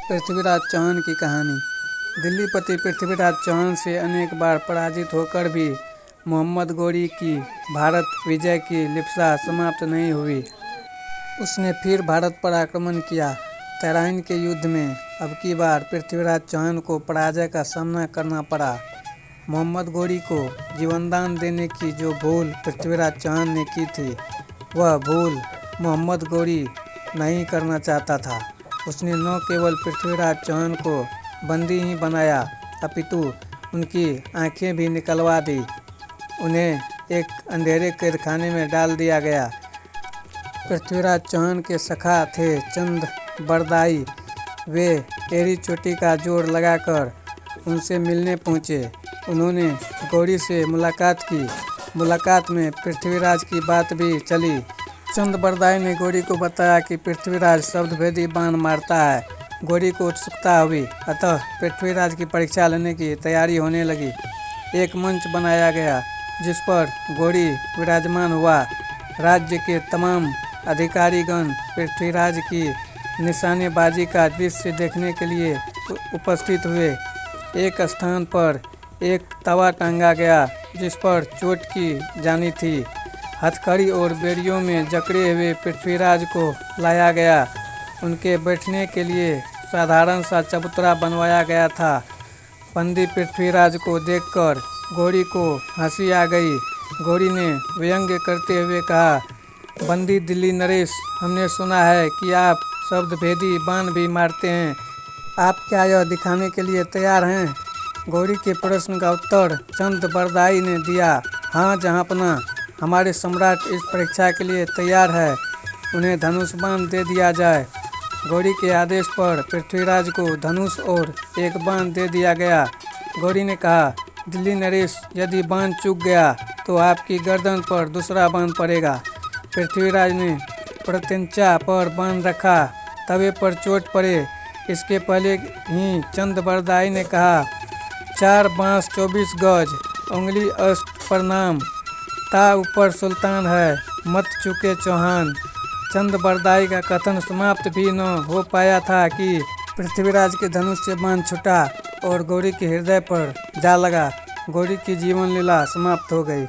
पृथ्वीराज चौहान की कहानी। दिल्लीपति पृथ्वीराज चौहान से अनेक बार पराजित होकर भी मोहम्मद गौरी की भारत विजय की लिप्सा समाप्त नहीं हुई। उसने फिर भारत पर आक्रमण किया। तराइन के युद्ध में अब की बार पृथ्वीराज चौहान को पराजय का सामना करना पड़ा। मोहम्मद गौरी को जीवनदान देने की जो भूल पृथ्वीराज चौहान ने की थी, वह भूल मोहम्मद गौरी नहीं करना चाहता था। उसने न केवल पृथ्वीराज चौहान को बंदी ही बनाया, अपितु उनकी आंखें भी निकलवा दी। उन्हें एक अंधेरे कैदखाने में डाल दिया गया। पृथ्वीराज चौहान के सखा थे चंद बरदाई। वे एड़ी चोटी का जोड़ लगाकर उनसे मिलने पहुँचे। उन्होंने गौरी से मुलाकात की। मुलाकात में पृथ्वीराज की बात भी चली। चंद बरदाई ने गौरी को बताया कि पृथ्वीराज शब्दभेदी बाण मारता है। गौरी को उत्सुकता हुई, अतः पृथ्वीराज की परीक्षा लेने की तैयारी होने लगी। एक मंच बनाया गया जिस पर गौरी विराजमान हुआ। राज्य के तमाम अधिकारीगण पृथ्वीराज की निशानेबाजी का दृश्य देखने के लिए उपस्थित हुए। एक स्थान पर एक तवा टांगा गया जिस पर चोट की जानी थी। हथकड़ी और बेड़ियों में जकड़े हुए पृथ्वीराज को लाया गया। उनके बैठने के लिए साधारण सा चबूतरा बनवाया गया था। बंदी पृथ्वीराज को देखकर गौरी को हंसी आ गई। गौरी ने व्यंग्य करते हुए कहा, बंदी दिल्ली नरेश, हमने सुना है कि आप शब्दभेदी बाण भी मारते हैं। आप क्या यह दिखाने के लिए तैयार हैं? गौरी के प्रश्न का उत्तर चंद बरदाई ने दिया, हाँ जहाँपना, हमारे सम्राट इस परीक्षा के लिए तैयार है। उन्हें धनुष बाण दे दिया जाए। गौरी के आदेश पर पृथ्वीराज को धनुष और एक बाण दे दिया गया। गौरी ने कहा, दिल्ली नरेश, यदि बाण चूक गया तो आपकी गर्दन पर दूसरा बाण पड़ेगा। पृथ्वीराज ने प्रत्यंचा पर बाण रखा। तवे पर चोट पड़े इसके पहले ही चंद बरदाई ने कहा, 4 बांस 24 गज, उंगली अष्ट प्रणाम, ता ऊपर सुल्तान है, मत चुके चौहान। चंद बरदाई का कथन समाप्त भी न हो पाया था कि पृथ्वीराज के धनुष से बाण छूटा और गौरी के हृदय पर जा लगा। गौरी की जीवन लीला समाप्त हो गई।